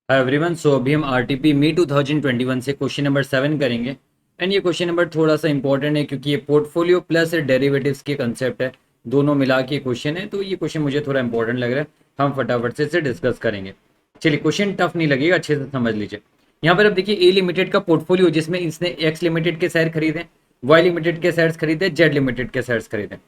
Hi everyone. सो अभी हम RTP मी 2021 से क्वेश्चन नंबर 7 करेंगे। एंड ये क्वेश्चन नंबर थोड़ा सा इंपॉर्टेंट है क्योंकि ये पोर्टफोलियो प्लस डेरिवेटिव्स के कंसेप्ट है, दोनों मिला के क्वेश्चन है। तो ये क्वेश्चन मुझे थोड़ा इंपॉर्टेंट लग रहा है, हम फटाफट से इसे डिस्कस करेंगे। चलिए, क्वेश्चन टफ नहीं लगेगा, अच्छे से समझ लीजिए। यहाँ पर अब देखिए, ए लिमिटेड का पोर्टफोलियो जिसमें इसने एक्स लिमिटेड के शेयर खरीदे, वाई लिमिटेड के शेयर्स खरीदे, जेड लिमिटेड के शेयर्स खरीदे।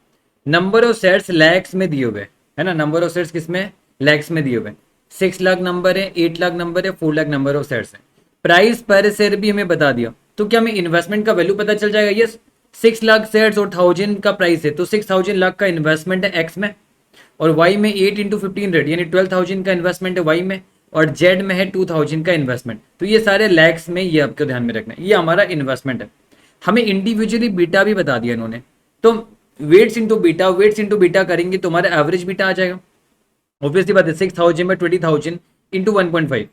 नंबर ऑफ शेयर्स लैक्स में दिए हुए है ना, नंबर ऑफ शेयर्स किसमें, लैक्स में दिए हुए। 6 लाख नंबर है, 8 लाख नंबर है, 4 लाख नंबर ऑफ शेयर्स है। प्राइस पर शेयर भी हमें बता दिया, तो क्या हमें इन्वेस्टमेंट का वैल्यू पता चल जाएगा? यस, 6 लाख शेयर्स और 1000 का प्राइस है, तो 6000 लाख का इन्वेस्टमेंट है एक्स में, और वाई में 8 × 15 रेट यानी 12,000 का इन्वेस्टमेंट है वाई में, और जेड में है 2000 का इन्वेस्टमेंट। तो ये सारे लैक्स में, ये आपको ध्यान में रखना है, ये हमारा इन्वेस्टमेंट है। हमें इंडिविजुअली बीटा भी बता दिया इन्होंने, तो वेट्स इंटू बीटा करेंगे तो हमारा एवरेज बीटा आ जाएगा। ऑब्वियसली बात है, 6000 by 20,000 into 1.5,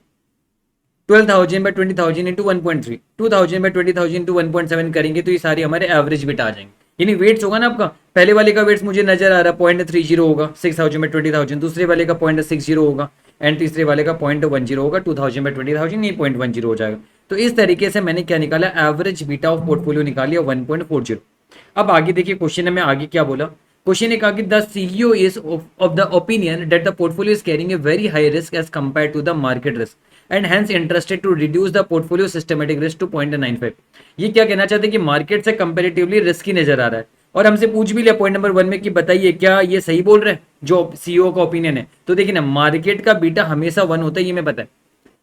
12,000 by 20,000 into 1.3, 2000 by 20,000 into 1.7 करेंगे तो ये सारे हमारे एवरेज बीटा आ जाएंगे। यानी वेट्स होगा ना आपका, पहले वाले का वेट्स मुझे नजर आ रहा है 0.30 होगा 6000 बाय 20,000, दूसरे वाले का 0.60 होगा, एंड तीसरे वाले का 0.10 होगा 2000 बाय 20,000, ये 0.10 हो जाएगा। तो इस तरीके से मैंने क्या निकाला, एवरेज बीटा ऑफ पोर्टफोलियो निकालिया 1.40। अब आगे देखिए, क्वेश्चन में आगे क्या बोला। क्वेश्चन ने कहा कि the CEO is of the opinion that the portfolio is carrying a very high risk as compare to the market risk and hence interested to reduce the portfolio systematic risk to 0.95। ये क्या कहना चाहते हैं कि market से comparatively risky नजर आ रहा है, और हमसे पूछ भी लिया पॉइंट नंबर 1 में कि बताइए क्या ये सही बोल रहे हैं जो सीईओ का ओपिनियन है। तो देखिए ना, मार्केट का बीटा हमेशा 1 होता है, ये मैं पता है।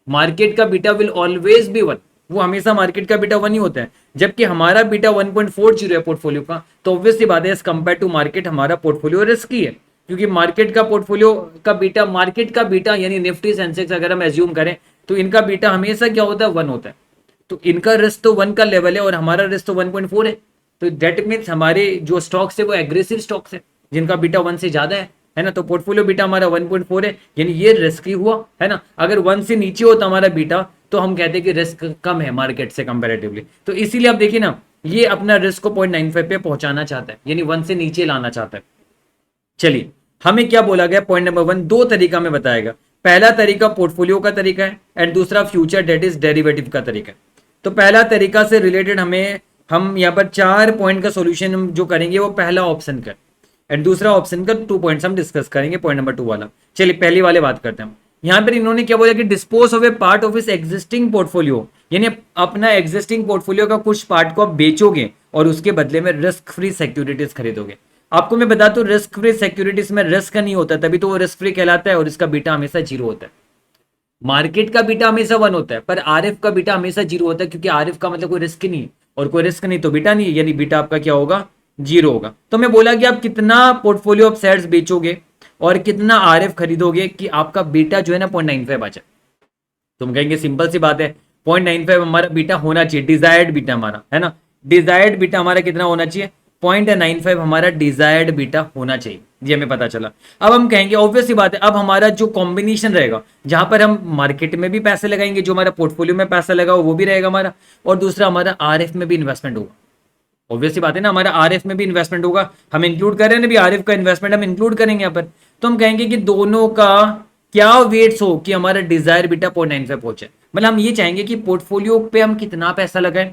मार्केट का बीटा विल ऑलवेज बी 1, वो हमेशा मार्केट का बीटा 1 ही होता है। जबकि हमारा बीटा 1.40 है पोर्टफोलियो का, तो ऑब्वियसली बात है एज कंपेयर टू मार्केट हमारा पोर्टफोलियो रिस्की है, क्योंकि मार्केट का पोर्टफोलियो का बीटा, मार्केट का बीटा यानी निफ्टी सेंसेक्स अगर हम एज्यूम करें तो इनका बीटा हमेशा क्या होता है, 1 होता है। तो इनका रिस्क तो 1 का लेवल है और हमारा रिस्क तो 1.4 है। तो डेट मीन्स हमारे जो स्टॉक्स है वो एग्रेसिव स्टॉक्स है जिनका बीटा 1 से ज्यादा है ना। तो पोर्टफोलियो बीटा हमारा 1.4 है, यानी ये रिस्की हुआ है ना। अगर 1 से नीचे होता हमारा बीटा तो हम कहते हैं कि रिस्क कम है मार्केट से कंपैरेटिवली। तो इसीलिए आप देखिए ना, ये अपना रिस्क को 0.95 पे पहुंचाना चाहता है, यानी 1 से नीचे लाना चाहता है। चलिए, हमें क्या बोला गया, पॉइंट नंबर 1 दो तरीका में बताएगा। पहला तरीका पोर्टफोलियो का तरीका है एंड दूसरा फ्यूचर डेट इज डेरिवेटिव का तरीका है। तो पहला तरीका से रिलेटेड हम यहाँ पर 4 पॉइंट का सॉल्यूशन जो करेंगे वो पहला ऑप्शन का, एंड दूसरा ऑप्शन का 2 पॉइंट्स हम डिस्कस करेंगे, पॉइंट नंबर 2 वाला। चलिए पहली वाले बात करते हैं हम। यहाँ पर इन्होंने क्या बोला कि dispose of A part of इस एग्जिस्टिंग पोर्टफोलियो, यानी अपना एग्जिस्टिंग पोर्टफोलियो का कुछ पार्ट को आप बेचोगे और उसके बदले में रिस्क फ्री सिक्योरिटीज खरीदोगे। आपको मैं बता दूं, रिस्क फ्री सिक्योरिटीज में रिस्क नहीं होता, तभी तो वो रिस्क फ्री कहलाता है, और इसका बीटा हमेशा 0 होता है। मार्केट का बीटा हमेशा 1 होता है, पर आरएफ का बीटा हमेशा 0 होता है, क्योंकि आरएफ का मतलब कोई रिस्क ही नहीं है, और कोई रिस्क नहीं तो बीटा नहीं है, यानी बीटा आपका क्या होगा, 0 होगा। तो मैं बोला कि आप कितना पोर्टफोलियो ऑफ शेयर्स बेचोगे और कितना आरएफ खरीदोगे कि आपका बीटा जो है ना 0.95 आ जाए। तुम कहेंगे सिंपल सी बात है, 0.95 हमारा बीटा होना चाहिए, डिजायर्ड बीटा हमारा है ना। डिजायर्ड बीटा हमारा कितना होना चाहिए, 0.95 हमारा डिजायर्ड बीटा होना चाहिए, ये हमें पता चला। अब हम कहेंगे ऑब्वियस सी बात है, अब हमारा जो कॉम्बिनेशन रहेगा जहां पर हम मार्केट में भी पैसे लगाएंगे, जो हमारा पोर्टफोलियो में पैसा लगा वो भी रहेगा हमारा, और दूसरा हमारा आरएफ में भी इन्वेस्टमेंट होगा। ऑब्वियस सी बात है ना, हमारा आरएफ में भी इन्वेस्टमेंट होगा, हम इंक्लूड कर रहे हैं ना भी आरएफ का इन्वेस्टमेंट हम इंक्लूड करेंगे यहाँ पर। तो हम कहेंगे कि दोनों का क्या वेट्स हो कि हमारा डिजायर बीटा 0.95 पहुंचे। मतलब हम ये चाहेंगे कि पोर्टफोलियो पे हम कितना पैसा लगाएं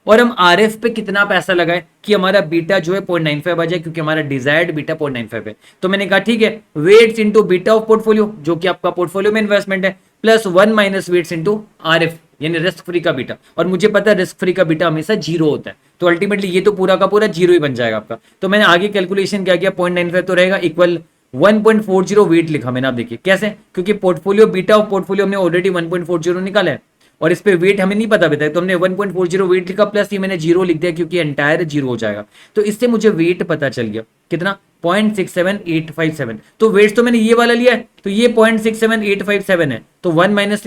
और हम आरएफ पे कितना पैसा लगाएं कि हमारा बीटा जो है 0.95 आ जाए, क्योंकि हमारा डिजायर्ड बीटा 0.95 है। तो मैंने कहा ठीक है, weights into beta of portfolio जो कि आपका पोर्टफोलियो में इन्वेस्टमेंट है, plus 1 minus weights into RF यानी रिस्क फ्री का बीटा, और मुझे पता है रिस्क फ्री का बीटा हमेशा 0 होता है। तो अल्टीमेटली ये तो पूरा का पूरा 0 ही बन जाएगा आपका। तो मैंने आगे कैलकुलेशन क्या किया, 0.95 तो रहेगा इक्वल 1.40 वेट लिखा मैंने। आप देखिए कैसे, क्योंकि पोर्टफोलियो बीटा ऑफ पोर्टफोलियो हमने ऑलरेडी 1.40 निकाला है, और इस पे वेट हमें नहीं पता बताया, तो हमने 1.40 वेट लिखा, प्लस ये मैंने 0 लिख दिया क्योंकि एंटायर 0 हो जाएगा। तो इससे मुझे वेट पता चल गया कितना, 0.67857। तो वेट्स तो मैंने ये वाला लिया है, तो ये 0.67857 है, तो 1 माइनस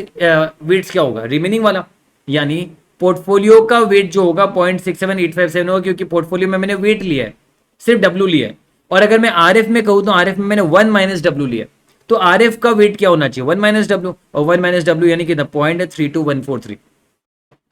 वेट्स क्या होगा, रिमेनिंग वाला, यानी पोर्टफोलियो का वेट जो होगा 0.67857 होगा, क्योंकि पोर्टफोलियो में मैंने वेट लिया है, सिर्फ डब्ल्यू लिया है। और अगर मैं आरएफ में कहूं तो आरएफ में मैंने 1 माइनस डब्ल्यू लिया, तो आरएफ का वेट क्या होना चाहिए, 1 माइनस डब्ल्यू, और 1 माइनस डब्ल्यू यानी कि 0.32143।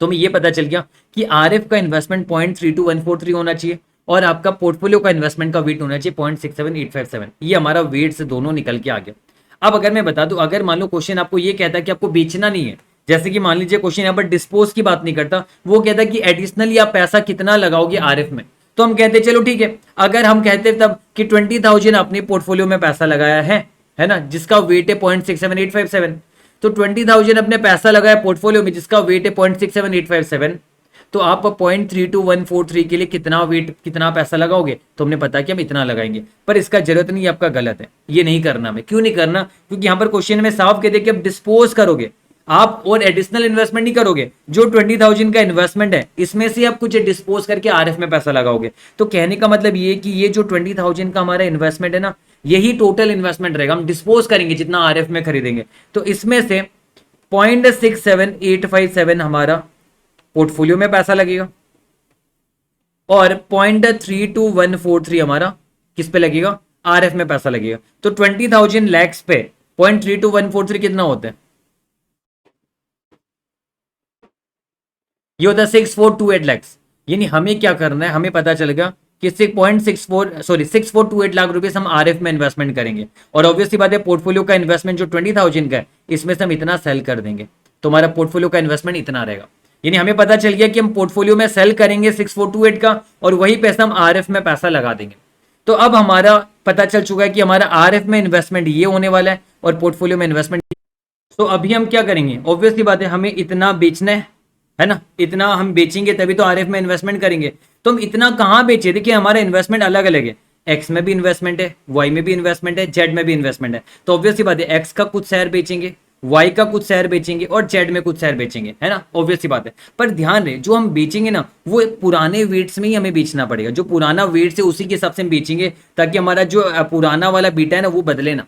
तो हमें ये पता चल गया कि आरएफ का इन्वेस्टमेंट 0.32143 होना चाहिए, और आपका पोर्टफोलियो का इन्वेस्टमेंट का वेट होना चाहिए 0.67857। ये हमारा वेट से दोनों निकल के आ गया। अब अगर मैं बता दूं, अगर मान लो क्वेश्चन आपको ये कहता है कि आपको बेचना नहीं है, जैसे कि मान लीजिए क्वेश्चन यहाँ पर डिस्पोज की बात नहीं करता, वो कहता है कि एडिशनली आप पैसा कितना लगाओगे आरएफ में, तो हम कहते चलो ठीक है। अगर हम कहते तब कि 20,000 अपने पोर्टफोलियो में पैसा लगाया है ना, जिसका वेट है 0.67857, तो 20,000 अपने पैसा लगाया पोर्टफोलियो में जिसका वेट है 0.67857, तो आप 0.32143 के लिए कितना वेट, कितना पैसा लगाओगे, तो हमने पता कि हम इतना लगाएंगे। पर इसका जरूरत नहीं, आपका गलत है, ये नहीं करना हमें। क्यों नहीं करना? क्योंकि यहां पर क्वेश्चन में साफ कहते कि आप डिस्पोज करोगे आप, और एडिशनल इन्वेस्टमेंट नहीं करोगे। जो 20,000 का इन्वेस्टमेंट है इसमें से आप कुछ डिस्पोज करके आरएफ में पैसा लगाओगे। तो कहने का मतलब ये कि ये जो 20,000 का हमारा इन्वेस्टमेंट है ना, यही टोटल इन्वेस्टमेंट रहेगा, हम डिस्पोज करेंगे जितना आरएफ में खरीदेंगे। तो इसमें से 0.67857 हमारा पोर्टफोलियो में पैसा लगेगा, और 0.32143 हमारा किस पे लगेगा, आरएफ में पैसा लगेगा। तो 20,000 लैक्स पे 0.32143 कितना होता है, ये होता है 6428 लैक्स। यानी हमें क्या करना है, हमें पता चलेगा कि 6428 लाख रुपए हम आरएफ में इन्वेस्टमेंट करेंगे, और ऑब्वियसली बात है पोर्टफोलियो का इन्वेस्टमेंट जो 20,000 का है इसमें से हम इतना सेल कर देंगे, तो हमारा पोर्टफोलियो का इन्वेस्टमेंट इतना रहेगा। यानी हमें पता चल गया कि हम पोर्टफोलियो में सेल करेंगे 6428 का, और वही पैसा हम आरएफ में पैसा लगा देंगे। तो अब हमारा पता चल चुका है कि हमारा आरएफ में इन्वेस्टमेंट ये होने वाला है और पोर्टफोलियो में इन्वेस्टमेंट। तो अभी हम क्या करेंगे, ऑब्वियसली बात है हमें इतना बेचना है ना, इतना हम बेचेंगे तभी तो आरएफ में इन्वेस्टमेंट करेंगे। तो हम इतना कहाँ बेचे, देखिए हमारा इन्वेस्टमेंट अलग अलग है, एक्स में भी इन्वेस्टमेंट है, वाई में भी इन्वेस्टमेंट है, जेड में भी इन्वेस्टमेंट है। तो ऑब्वियसली बात है एक्स का कुछ शेयर बेचेंगे, वाई का कुछ शेयर बेचेंगे, और जेड में कुछ शेयर बेचेंगे, है ना, ऑब्वियसली बात है। पर ध्यान रहे जो हम बेचेंगे ना वो पुराने वेट्स में ही हमें बेचना पड़ेगा, जो पुराना वेट्स है उसी के हिसाब से हम बेचेंगे, ताकि हमारा जो पुराना वाला बीटा है ना वो बदले ना।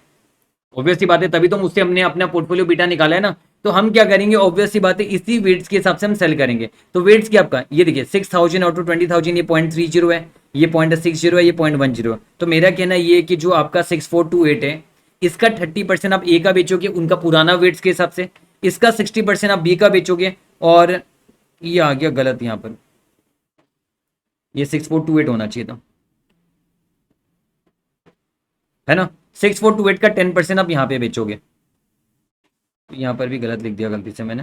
ऑब्वियसली बात है तभी तो उससे हमने अपना पोर्टफोलियो बीटा निकाला है ना। तो हम क्या करेंगे, ऑब्वियसली बात है इसी वेट्स के हिसाब से हम सेल करेंगे। तो वेट्स क्या आपका, ये देखिए 6,000 आउट ऑफ 20,000, ये 0.30 है, ये 0.60 है, ये 0.10 है। तो मेरा कहना ये है कि जो आपका 6428 है इसका 30% आप ए का बेचोगे उनका पुराना वेट्स के हिसाब से, इसका 60% आप बी का बेचोगे, और ये आ गया गलत यहाँ पर, ये 6428 होना चाहिए था, है ना। 6428 का 10% आप यहाँ पे बेचोगे, तो यहाँ पर भी गलत लिख दिया गलती से मैंने,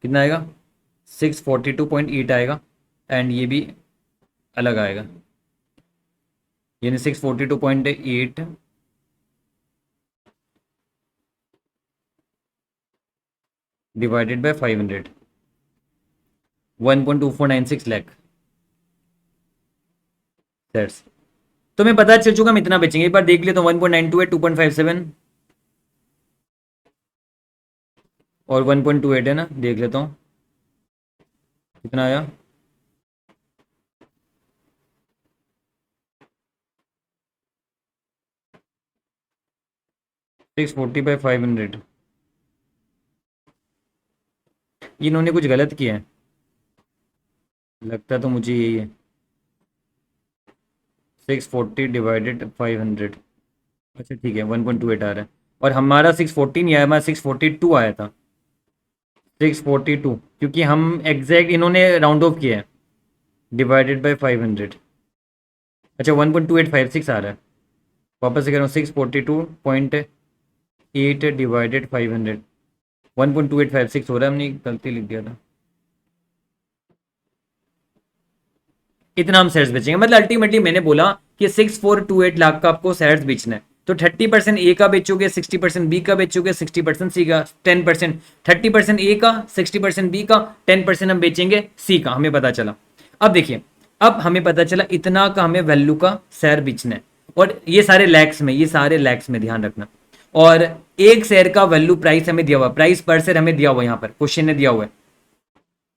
कितना आएगा 642.8 आएगा, एंड ये भी अलग आएगा, यानी 642.8 डिवाइडेड बाय 500, 1.2496 लाख शेयर्स। तो मैं पता चल चुका हम इतना बेचेंगे, एक बार देख लेता हूँ। 1.92 है, 2.57 और 1.28 है ना, देख लेता हूँ कितना आया। $640/500, इन्होंने कुछ गलत किया है, लगता तो मुझे यही है। 640 डिवाइडेड 500, अच्छा ठीक है 1.28 आ रहा है, और हमारा 640 नहीं आया, हमारा 642 आया था, 642, क्योंकि हम एग्जैक्ट इन्होंने राउंड ऑफ किया है, डिवाइडेड बाय 500। अच्छा 1.2856 आ रहा है, वापस से कह रहा हूँ 642.8 डिवाइडेड 500, 1.2856 हो रहा है, हमने गलती लिख दिया था। इतना हम शेयर्स बेचेंगे, मतलब अल्टीमेटली मैंने बोला कि 6428 लाख का आपको शेयर्स बेचना है। तो 30% ए का बेचोगे, 60% बी का बेचोगे, 60% सी का, 10% 30% ए का, 60% बी का, 10% हम बेचेंगे सी का, हमें पता चला। अब देखिए, अब हमें पता चला इतना का हमें वैल्यू का शेयर बेचना है, और ये सारे लैक्स में, ये सारे लैक्स में ध्यान रखना। और एक शेयर का वैल्यू प्राइस हमें दिया हुआ, प्राइस पर शेयर हमें दिया हुआ, यहाँ पर क्वेश्चन ने दिया हुआ है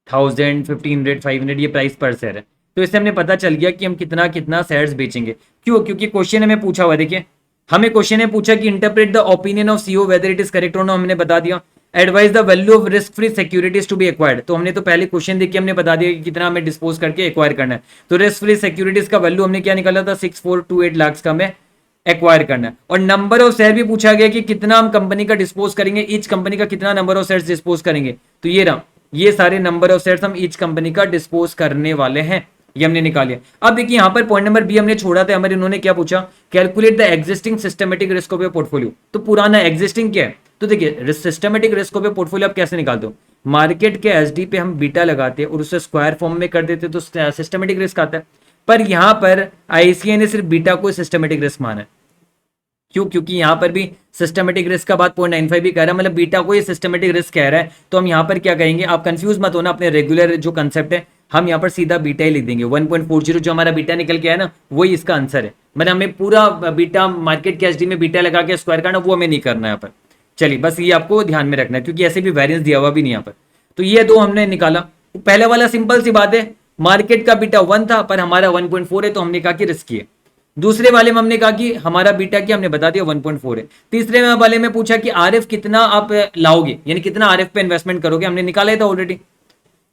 1000, 1500, 500, ये प्राइस पर शेयर है। तो इससे हमने पता चल गया कि हम कितना कितना शेयर्स बेचेंगे। क्यों? क्योंकि क्वेश्चन हमें पूछा हुआ, देखिए हमें क्वेश्चन ने पूछा कि interpret the opinion of CEO whether it is correct और नो, हमने बता दिया। Advise the value of risk free securities to be acquired, तो हमने तो पहले क्वेश्चन देख के हमने बता दिया कि कितना हमें डिस्पोज करके एक्वायर करना है। तो रिस्क फ्री सिक्योरिटीज का वैल्यू हमने क्या निकाला था, 6428 लाख का हमें एक्वायर करना है। और नंबर ऑफ शेयर भी पूछा गया कि कितना हम कंपनी का डिस्पोज करेंगे, ईच कंपनी का कितना नंबर ऑफ शेयर्स डिस्पोज करेंगे। तो ये रहा, ये सारे नंबर ऑफ शेयर्स हम ईच कंपनी का डिस्पोज करने वाले हैं। ये हमने निकाल लिया। अब देखिए यहाँ पर पॉइंट नंबर बी हमने छोड़ा था, हमारे इन्होंने क्या पूछा, calculate the existing systematic risk of your portfolio. तो पुराना एग्जिस्टिंग क्या है, तो देखिए systematic risk of your portfolio आप कैसे निकालते हो, मार्केट के एसडी पे हम बीटा लगाते हैं और उसे स्क्वायर फॉर्म में कर देते तो सिस्टमेटिक रिस्क आता है। पर यहां पर आईसीआई ने सिर्फ बीटा को सिस्टमेटिक रिस्क माना है। क्यों, क्योंकि यहां पर भी सिस्टमेटिक रिस्क का बात 0.95 भी कह रहा है, मतलब बीटा को ये सिस्टमेटिक रिस्क कह रहा है। तो हम यहां पर क्या कहेंगे, आप कंफ्यूज मत होना, अपने रेगुलर जो कंसेप्ट है हम यहाँ पर सीधा बीटा ही लिख देंगे। 1.40 जो हमारा बीटा निकल के आया ना, वही इसका आंसर है। मतलब हमें पूरा बीटा मार्केट के एसडी में बीटा लगा के स्क्वायर करना, वो हमें नहीं करना है यहाँ पर। चलिए बस ये आपको ध्यान में रखना है, क्योंकि ऐसे भी वेरिएंस दिया हुआ भी नहीं यहाँ पर। तो ये दो हमने निकाला। पहले वाला सिंपल सी बात है, मार्केट का बीटा 1 था पर हमारा 1.4 है, तो हमने कहा कि रिस्की है। दूसरे वाले में हमने कहा कि हमारा बीटा की हमने बता दिया 1.4 है। तीसरे वाले में पूछा कि आरएफ कितना आप लाओगे, यानी कितना आरएफ पे इन्वेस्टमेंट करोगे, हमने निकाला था ऑलरेडी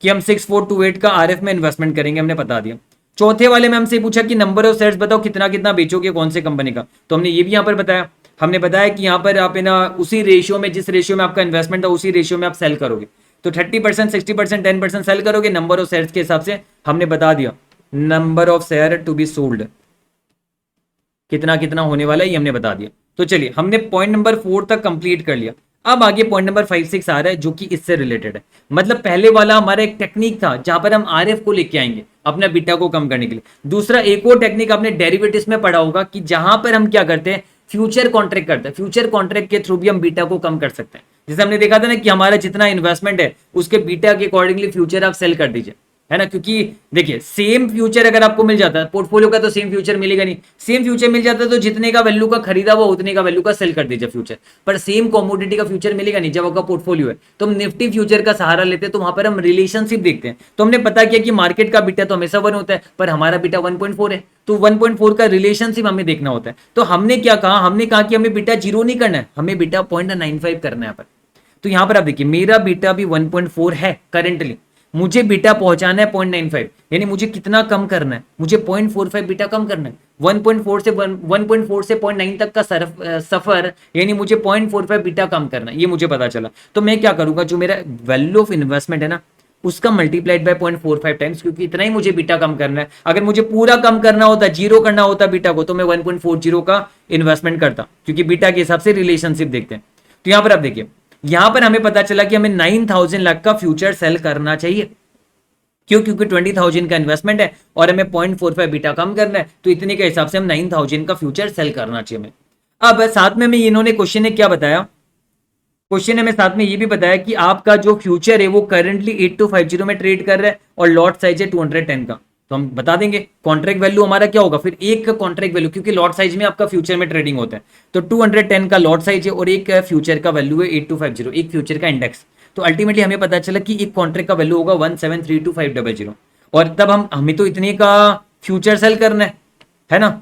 कि हम 6428 का आरएफ में इन्वेस्टमेंट करेंगे, हमने बता दिया। चौथे वाले में हमसे पूछा कि नंबर ऑफ शेयर्स बताओ, कितना कितना बेचोगे कौन से कंपनी का, तो हमने ये भी यहाँ पर बताया। हमने बताया कि यहाँ पर आप ना उसी रेशियो में, जिस रेशियो में आपका इन्वेस्टमेंट था उसी रेशियो में आप सेल करोगे। तो 30%, 60%, 10% सेल करोगे नंबर ऑफ शेयर्स के हिसाब से। हमने बता दिया number of share to be sold कितना कितना होने वाला है, ये हमने बता दिया। तो चलिए हमने पॉइंट नंबर 4 तक कंप्लीट कर लिया। अब आगे पॉइंट नंबर 5, 6 आ रहा है, जो कि इससे रिलेटेड है। मतलब पहले वाला हमारा एक टेक्निक था जहां पर हम आरएफ को लेके आएंगे अपना बीटा को कम करने के लिए। दूसरा एक और टेक्निक आपने डेरिवेटिव्स में पढ़ा होगा कि जहां पर हम क्या करते हैं, फ्यूचर कॉन्ट्रैक्ट करते हैं। फ्यूचर कॉन्ट्रैक्ट के थ्रू भी हम बीटा को कम कर सकते हैं। जैसे हमने देखा था ना कि हमारा जितना इन्वेस्टमेंट है उसके बीटा के अकॉर्डिंगली फ्यूचर आप सेल कर दीजिए, है ना। क्योंकि देखिए सेम फ्यूचर अगर आपको मिल जाता है, पोर्टफोलियो का तो सेम फ्यूचर मिलेगा नहीं। सेम फ्यूचर मिल जाता है तो जितने का वैल्यू का खरीदा वो उतने का वैल्यू का सेल कर दीजिए फ्यूचर। पर सेम कॉमोडिटी का फ्यूचर मिलेगा नहीं जब आपका पोर्टफोलियो है। तो हम निफ्टी फ्यूचर का सहारा लेते हैं, तो वहां पर हम रिलेशनशिप देखते हैं। तो हमने पता किया कि मार्केट का बीटा तो हमेशा 1 होता है, पर हमारा बीटा 1.4 है, तो 1.4 का रिलेशनशिप हमें देखना होता है। तो हमने क्या कहा, हमने कहा कि हमें बीटा 0 नहीं करना है, हमें बीटा 0.95 करना है यहाँ पर। तो यहां पर आप देखिए मेरा बीटा भी 1.4 है करेंटली, मुझे बीटा पहुंचाना है 0.95, यानी मुझे कितना कम करना है, मुझे 0.45 बीटा कम करना है। 1.4 से 0.9 तक का सफर, यानी मुझे 0.45 बीटा कम करना है, ये मुझे पता चला। तो मैं क्या करूंगा, जो मेरा वैल्यू ऑफ इन्वेस्टमेंट है ना उसका मल्टीप्लाइड बाय 0.45 टाइम्स, क्योंकि इतना ही मुझे बीटा कम करना है। अगर मुझे पूरा कम करना होता, 0 करना होता बीटा को, तो मैं 1.40 का इन्वेस्टमेंट करता, क्योंकि बीटा के हिसाब से रिलेशनशिप देखते हैं। तो यहां पर आप देखिए, यहां पर हमें पता चला कि हमें 9000 लाख का फ्यूचर सेल करना चाहिए। क्यों, क्योंकि 20,000 का इन्वेस्टमेंट है और हमें 0.45 बीटा कम करना है, तो इतने के हिसाब से हम 9000 का फ्यूचर सेल करना चाहिए हमें। अब साथ में इन्होंने क्वेश्चन ने क्या बताया, क्वेश्चन ने हमें साथ में ये भी बताया कि आपका जो फ्यूचर है वो करंटली 8250 में ट्रेड कर रहा है और लॉट साइज है 210 का। तो हम बता देंगे कॉन्ट्रैक्ट वैल्यू हमारा क्या होगा, फिर एक कॉन्ट्रैक्ट वैल्यू, क्योंकि लॉट साइज में आपका फ्यूचर में ट्रेडिंग होता है, तो 210 का लॉट साइज है और एक फ्यूचर का वैल्यू है 8250, एक फ्यूचर का इंडेक्स। तो अल्टीमेटली हमें पता चला कि एक कॉन्ट्रैक्ट का वैल्यू होगा 1732500, और तब हमें तो इतने का फ्यूचर सेल करना है ना।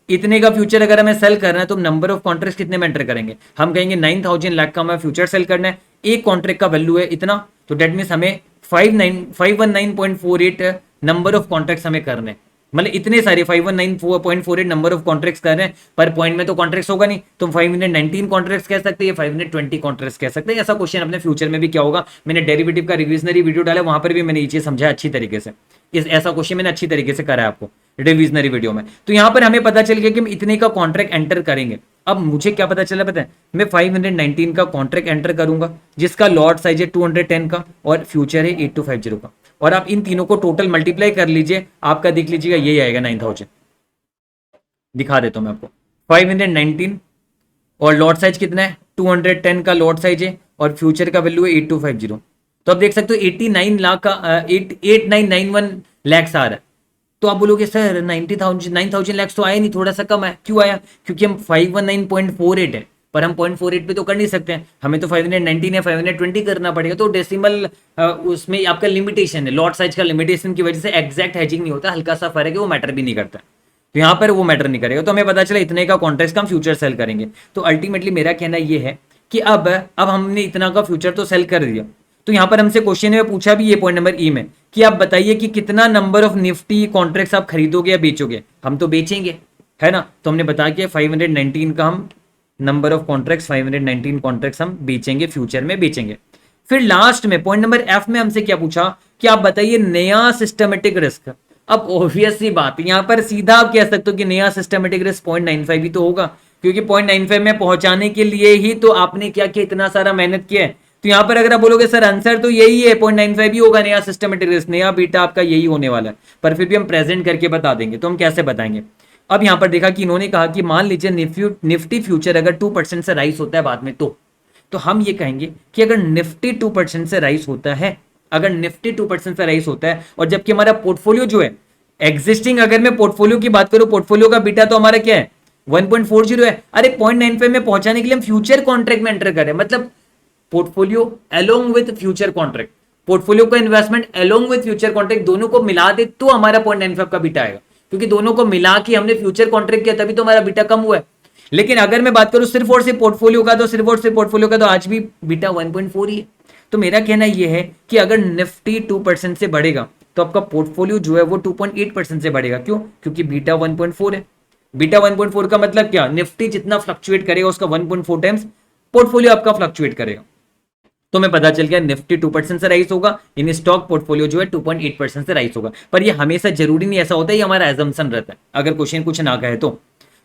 इतने का फ्यूचर अगर हमें सेल करना है तो नंबर ऑफ कॉन्ट्रैक्ट कितने में एंटर करेंगे, हम कहेंगे 9000 लाख का हमें फ्यूचर सेल करना है, एक कॉन्ट्रैक्ट का वैल्यू है इतना, तो डेट मीन हमें 519.48 नंबर ऑफ कॉन्ट्रैक्ट्स हमें करने, मतलब इतने सारे 519.48 नंबर ऑफ कॉन्ट्रैक्ट्स कर रहे हैं। पर पॉइंट में तो कॉन्ट्रैक्ट्स होगा नहीं, तो 519 कॉन्ट्रैक्ट्स कह सकते हैं, 520 कॉन्ट्रैक्ट्स कह सकते हैं। ऐसा क्वेश्चन अपने फ्यूचर में भी क्या होगा, मैंने डेरिवेटिव का रिविजनरी वीडियो डाला, वहां पर भी मैंने ये चीज समझा अच्छी तरीके से। ऐसा क्वेश्चन मैंने अच्छी तरीके से करा है आपको रिविजनरी वीडियो में। तो यहां पर हमें पता चल गया कि हम इतने का कॉन्ट्रैक्ट एंटर करेंगे। अब मुझे क्या पता चला, पता है, मैं 519 का कॉन्ट्रैक्ट एंटर करूंगा जिसका लॉट साइज है 210 का और फ्यूचर है 8250 का, और आप इन तीनों को टोटल मल्टीप्लाई कर लीजिए, आपका देख लीजिएगा यही आएगा 9000। दिखा देता हूं मैं आपको, 519 और लॉट साइज कितना है 210 का लॉट साइज है और फ्यूचर का वैल्यू है 8250। तो आप देख सकते हो 89 लाख का 8991 लैक्स आ रहा है। तो आप बोलोगे सर 9000 लैक्स तो आया नहीं, थोड़ा सा कम है, क्यों आया, क्योंकि हम 519.48 है, पर हम 0.48 पे तो कर नहीं सकते हैं, हमें तो 519 या 520 करना पड़ेगा। तो डेसिमल उसमें आपका लिमिटेशन है, लॉट साइज का लिमिटेशन की वजह से एग्जैक्ट हैजिंग नहीं होता, हल्का सा फर्क है, वो मैटर भी नहीं करता। तो यहाँ पर वो मैटर नहीं करेगा। तो हमें पता चला इतने का कॉन्ट्रैक्ट का हम फ्यूचर सेल करेंगे। तो अल्टीमेटली मेरा कहना ये है कि अब हमने इतना का फ्यूचर तो सेल कर दिया। तो यहां पर हमसे क्वेश्चन में पूछा भी ये पॉइंट नंबर ई में कि आप बताइए कि कितना नंबर ऑफ निफ्टी कॉन्ट्रैक्ट्स आप खरीदोगे या बेचोगे। हम तो बेचेंगे, है ना। तो हमने बताया कि 519 का हम नंबर ऑफ कॉन्ट्रैक्ट्स 519 कॉन्ट्रैक्ट्स हम बेचेंगे, फ्यूचर में बेचेंगे। फिर लास्ट में पॉइंट नंबर एफ में हमसे क्या पूछा कि आप बताइए नया सिस्टमेटिक रिस्क अब ऑब्वियस सी बात है, यहाँ पर सीधा आप कह सकते हो कि नया सिस्टमेटिक रिस्क 0.95 ही तो होगा, क्योंकि 0.95 में पहुंचाने के लिए ही तो आपने क्या किया, इतना सारा मेहनत किया है। तो यहाँ पर अगर आप बोलोगे सर आंसर तो यही है 0.95 ही होगा नया सिस्टमेटिक रिस्क, नया बीटा आपका यही होने वाला है, पर फिर भी हम प्रेजेंट करके बता देंगे। तो हम कैसे बताएंगे? अब यहाँ पर देखा कि इन्होंने कहा कि मान लीजिए निफ्टी फ्यूचर अगर 2% से राइज होता है बाद में, तो हम ये कहेंगे कि अगर निफ्टी 2% से राइज होता है, अगर निफ्टी 2% से राइज होता है, और जबकि हमारा पोर्टफोलियो जो है एग्जिस्टिंग, अगर मैं पोर्टफोलियो की बात करूं, पोर्टफोलियो का बीटा तो हमारा क्या है 1.40 है। अरे 0.95 में पहुंचाने के लिए हम फ्यूचर कॉन्ट्रैक्ट में एंटर करें, मतलब portfolio along with future contract, portfolio का investment along with future contract दोनों को मिला दे तो हमारा 0.95 का बीटा आएगा, क्योंकि दोनों को मिला के हमने फ्यूचर कॉन्ट्रैक्ट किया तभी तो हमारा बीटा कम हुआ है। लेकिन अगर मैं बात करूं सिर्फ और सिर्फ पोर्टफोलियो का, तो सिर्फ और सिर्फ पोर्टफोलियो का तो आज भी बीटा 1.4 ही है। तो मेरा कहना यह है कि अगर निफ्टी 2% से बढ़ेगा तो आपका पोर्टफोलियो जो है वो 2.8% से बढ़ेगा। क्यों? क्योंकि बीटा 1.4 है। बीटा 1.4 का मतलब क्या, निफ्टी जितना फ्लक्चुएट करेगा उसका 1.4 टाइम्स पोर्टफोलियो आपका फ्लक्चुएट करेगा। तो मैं पता चल गया निफ्टी 2% से राइज होगा, यानी स्टॉक पोर्टफोलियो जो है 2.8% से राइज होगा। पर ये हमेशा जरूरी नहीं ऐसा होता है, ये हमारा एजम्पशन रहता है। अगर क्वेश्चन कुछ ना कहे तो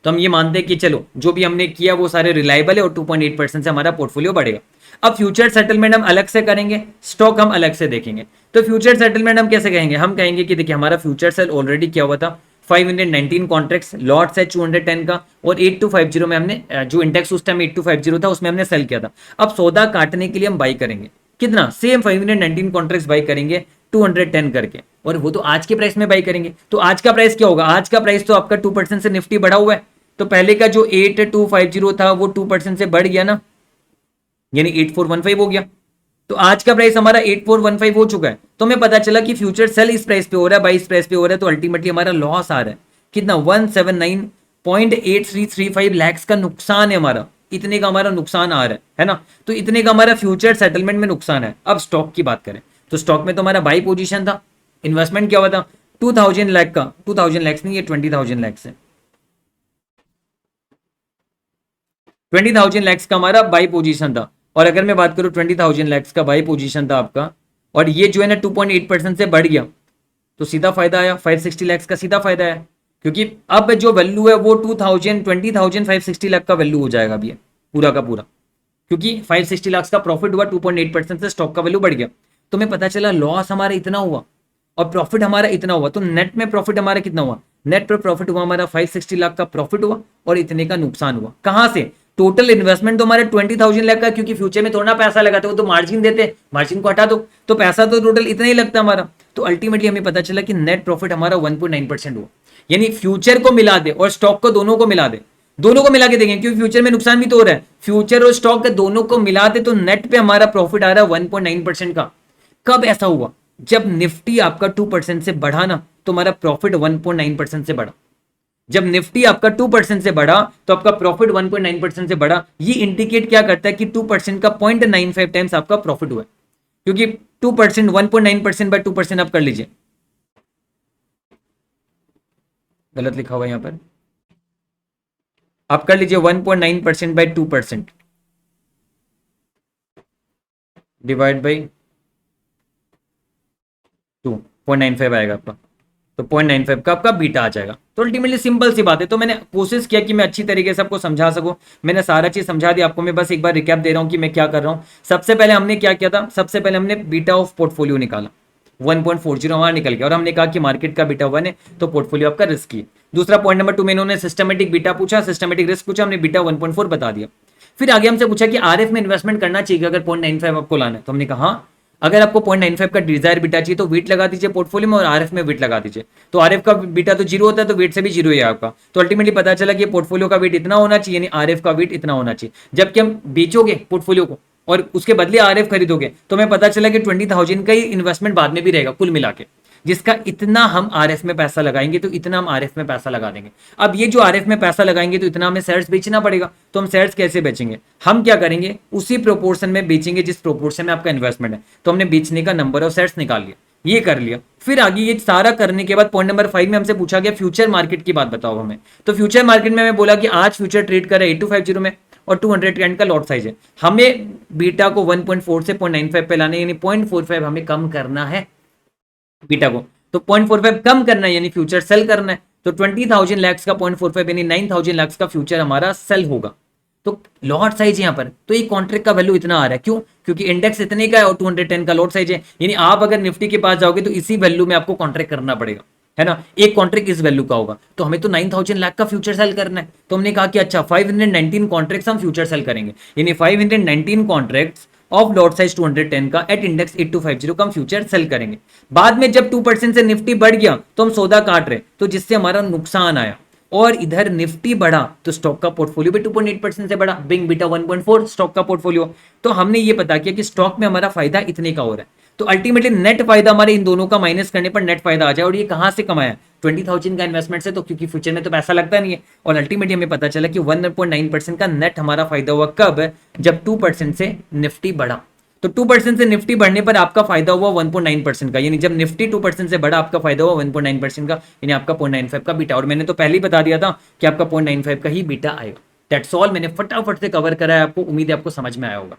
हम ये मानते हैं कि चलो जो भी हमने किया वो सारे रिलायबल है और 2.8% से हमारा पोर्टफोलियो बढ़ेगा। अब फ्यूचर सेटलमेंट हम अलग से करेंगे, स्टॉक हम अलग से देखेंगे। तो फ्यूचर सेटलमेंट हम कैसे कहेंगे? हम कहेंगे कि देखिए हमारा फ्यूचर सेल ऑलरेडी क्या हुआ था, 519 कॉन्ट्रैक्ट्स, लॉट्स है 210 का, और 8250 में हमने जो इंडेक्स उस टाइम 8250 था उसमें हमने सेल किया था। अब सौदा काटने के लिए हम बाई करेंगे कितना, सेम 519 कॉन्ट्रैक्ट्स बाई करेंगे 210 करके, और वो तो आज के प्राइस में बाई करेंगे। तो आज का प्राइस क्या होगा? आज का प्राइस तो आपका 2% से निफ्टी बढ़ा हुआ है, तो पहले का जो 8250 था वो 2% से बढ़ गया ना, यानी 8415 हो गया। तो आज का प्राइस हमारा 8415 हो चुका है। तो हमें पता चला कि फ्यूचर सेल इस प्राइस पे हो रहा है, बाई इस प्राइस पे हो रहा है, तो अल्टीमेटली हमारा लॉस आ रहा है कितना, 179.8335 लैक्स का नुकसान है हमारा, इतने का हमारा नुकसान आ रहा है ना। तो इतने का हमारा फ्यूचर सेटलमेंट में नुकसान है। अब स्टॉक की बात करें तो स्टॉक में तो हमारा बाई पोजीशन था, इन्वेस्टमेंट क्या हुआ था 2000 लाख का, 2000 लैक्स नहीं, ये 20,000 लैक्स है, 20,000 लैक्स का हमारा बाई पोजीशन था। और अगर मैं बात करूं 20,000 लैक्स का बाई पोजीशन था आपका, और ये जो है ना 2.8% से बढ़ गया, तो सीधा फायदा आया, 560 लैक्स का सीधा फायदा आया, क्योंकि अब जो वैल्यू है वो 20,560 लाख का वैल्यू हो जाएगा अभी पूरा का पूरा, क्योंकि 560 लाख का प्रॉफिट हुआ, 2.8% से स्टॉक का वैल्यू बढ़ गया। तो हमें पता चला लॉस हमारा इतना हुआ और प्रॉफिट हमारा इतना हुआ, तो नेट में प्रॉफिट हमारा कितना हुआ, नेट पर प्रॉफिट हुआ हमारा 560 लाख का प्रॉफिट हुआ, और इतने का नुकसान हुआ। कहां से? टोटल इन्वेस्टमेंट तो हमारे 20,000 लाख का, क्योंकि फ्यूचर में थोड़ा पैसा लगाते हो तो मार्जिन देते, मार्जिन को हटा दो तो पैसा तो टोटल इतना ही लगता हमारा। तो अल्टीमेटली हमें पता चला कि नेट प्रॉफिट हमारा 1.9% हुआ, यानी फ्यूचर को मिला दे और स्टॉक को, दोनों को मिला दे, दोनों को मिला के देखें, क्योंकि फ्यूचर में नुकसान भी तो हो रहा है, फ्यूचर और स्टॉक के दोनों को मिला दे तो नेट पे हमारा प्रॉफिट आ रहा है 1.9% का। कब ऐसा हुआ? जब निफ्टी आपका 2% से बढ़ा ना, तो हमारा प्रॉफिट 1.9% से बढ़ा। जब निफ्टी आपका 2% से बढ़ा तो आपका प्रॉफिट 1.9% से बढ़ा। ये इंडिकेट क्या करता है कि 2% का 0.95 टाइम्स आपका प्रॉफिट हुआ, क्योंकि 2% 1.9% बाय 2% आप कर लीजिए, गलत लिखा हुआ है यहां पर, आप कर लीजिए 1.9% बाय 2% डिवाइड बाई 2.95 आएगा आपका, तो 0.95 का आपका बीटा आ जाएगा। तो अल्टीमेटली सिंपल सी बात है। तो मैंने कोशिश किया कि मैं अच्छी तरीके से आपको समझा सकूं, मैंने सारा चीज समझा दी आपको। मैं बस एक बार रिकैप दे रहा हूं कि मैं क्या कर रहा हूं। सबसे पहले हमने क्या किया था, सबसे पहले हमने बीटा ऑफ पोर्टफोलियो निकाला, 1.40 हमारा निकल गया, और हमने कहा कि मार्केट का बीटा 1 है तो पोर्टफोलियो आपका रिस्की है। दूसरा पॉइंट नंबर 2 में इन्होंने सिस्टमेटिक बीटा पूछा, सिस्टमेटिक रिस्क पूछा, हमने बीटा 1.4 बता दिया। फिर आगे हमसे पूछा कि आरएफ में इन्वेस्टमेंट करना चाहिए अगर 0.95 आपको लाना है, तो हमने कहा अगर आपको 0.95 का डिजायर बीटा चाहिए तो वेट लगा दीजिए पोर्टफोलियो में, और आरएफ में वेट लगा दीजिए। तो आरएफ का बीटा तो 0 होता है, तो वेट से भी 0 है आपका। तो अल्टीमेटली पता चला कि पोर्टफोलियो का वेट इतना होना चाहिए, यानी आरएफ का वेट इतना होना चाहिए। जबकि हम बेचोगे पोर्टफोलियो को और उसके बदले आरएफ खरीदोगे, तो हमें पता चला कि 20,000 का ही इन्वेस्टमेंट बाद में भी रहेगा कुल मिला के, जिसका इतना हम आरएफ में पैसा लगाएंगे तो इतना हम आरएफ में पैसा लगा देंगे। अब ये जो आरएफ में पैसा लगाएंगे तो इतना हमें शेयर्स बेचना पड़ेगा, तो हम शेयर्स कैसे बेचेंगे? हम क्या करेंगे, उसी प्रोपोर्शन में बेचेंगे जिस प्रोपोर्शन में आपका इन्वेस्टमेंट है। तो हमने बेचने का नंबर ऑफ शेयर्स निकाल लिया, ये कर लिया। फिर आगे ये सारा करने के बाद पॉइंट नंबर 5 में हमसे पूछा गया फ्यूचर मार्केट की बात बताओ हमें। तो फ्यूचर मार्केट में हमें बोला कि आज फ्यूचर ट्रेड कर रहा है 8250 में और 200 कैंड का लॉट साइज है। हमें बीटा को 1.4 से 0.95 पे लाने, यानी 0.45 हमें कम करना है बीटा को। तो 0.45 कम करना है यानी फ्यूचर सेल करना है, तो 20,000 लैक्स का 0.45 यानी 9,000 लैक्स का फ्यूचर हमारा सेल होगा। तो लॉट साइज यहाँ पर, तो ये कॉन्ट्रैक्ट का वैल्यू इतना आ रहा है, क्यों? क्योंकि इंडेक्स इतने का है और 210 का लॉट साइज है, यानी आप अगर निफ्टी के पास जाओगे तो इसी वैल्यू में आपको कॉन्ट्रैक्ट करना पड़ेगा, है ना। एक कॉन्ट्रैक्ट इस वैल्यू का होगा, तो हमें तो 9,000 लाख का फ्यूचर सेल करना है, तो हमने कहा कि अच्छा 519 कॉन्ट्रैक्ट्स हम फ्यूचर सेल करेंगे, यानी 519 कॉन्ट्रैक्ट्स ऑफ लॉट साइज 210 का एट इंडेक्स 8250 का हम फ्यूचर सेल करेंगे। बाद में जब 2% से निफ्टी बढ़ गया तो हम सौदा काट रहे, तो जिससे हमारा नुकसान आया, और इधर निफ्टी बढ़ा तो स्टॉक का पोर्टफोलियो भी 2.8% से बढ़ा, बिंग बीटा 1.4 स्टॉक का पोर्टफोलियो। तो हमने ये पता किया कि स्टॉक में हमारा फायदा इतने का हो रहा है, तो अल्टीमेटली नेट फायदा हमारे इन दोनों का माइनस करने पर नेट फायदा आ जाए। और ये कहां से कमाया? 20,000 का इन्वेस्टमेंट से, तो क्योंकि फ्यूचर में तो पैसा लगता नहीं है, और अल्टीमेटली हमें पता चला कि 1.9% का नेट हमारा फायदा हुआ, कब? जब 2% से निफ्टी बढ़ा। तो 2% से निफ्टी बढ़ने पर आपका फायदा हुआ 1.9% का, यानी जब निफ्टी 2% से बढ़ा आपका फायदा हुआ 1.9% का, यानी आपका 0.95 का बीटा। और मैंने तो पहले ही बता दिया था कि आपका 0.95 का ही बीटा आएगा। दैट्स ऑल, मैंने फटाफट से कवर करा है आपको, उम्मीद है आपको समझ में आया होगा।